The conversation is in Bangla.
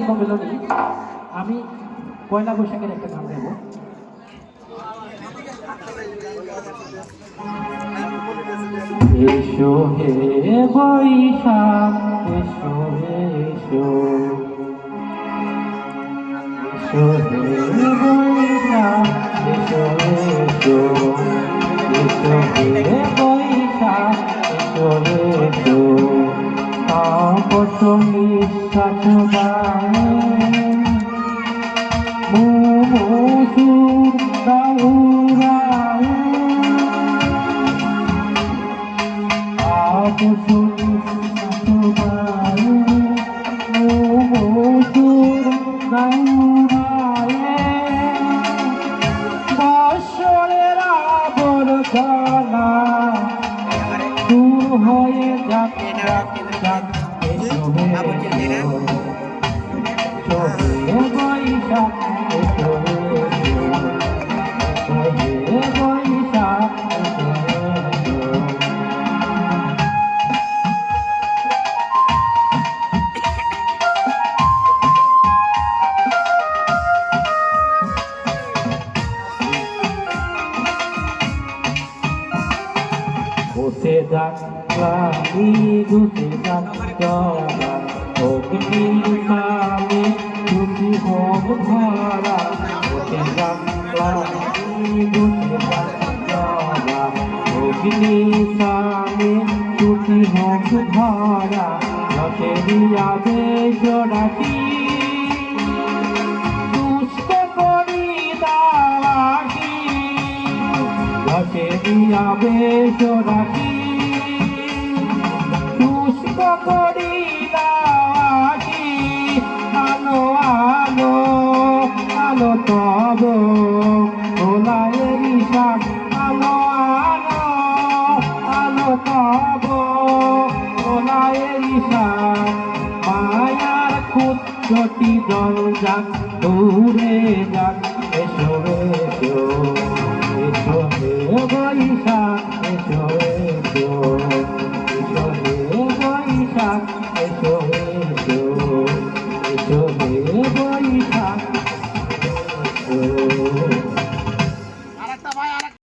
পূর্ণ মেলনী। আমি পয়লা বৈশাখের একটা গান গাইব। এসো হে বৈশাখ এসো এসো, এসো হে বৈশাখ এসো এসো, এসো হে বৈশাখ এসো এসো। তাপস নিঃশ্বাস বায়ে মুমুসুর দাউরায়ে, তাপস নিঃশ্বাস বায়ে মুমুসুর দাউরায়ে। বৎসরের আবর্জনা দূর হয়ে যাক যাক যাক, এসো হে বৈশাখ এসো এসো, এসো হে বৈশাখ এসো এসো। বসে যাক ক্লান্তি ঘুষে যাক জরা, অগ্নি সামনে দুটি হোক ধরা। বসে যাক ক্লান্তি ঘুষে যাক জরা, অগ্নি সামনে দুটি হোক ধরা। রসে দিয়া বেশ ডাকি দুষ্ট করি দাওয়াকি, রসে দিয়া বেশ ডাকি দুষ্ট করি দাওয়াকি। আলো আলো আলো তব ভোলায়ের ঈশান, আলো আলো আলো তব ভোলায়ের ঈশান। মায়ার ক্ষুদ্রটি জল যাক দূরে যাক, এসো এসো।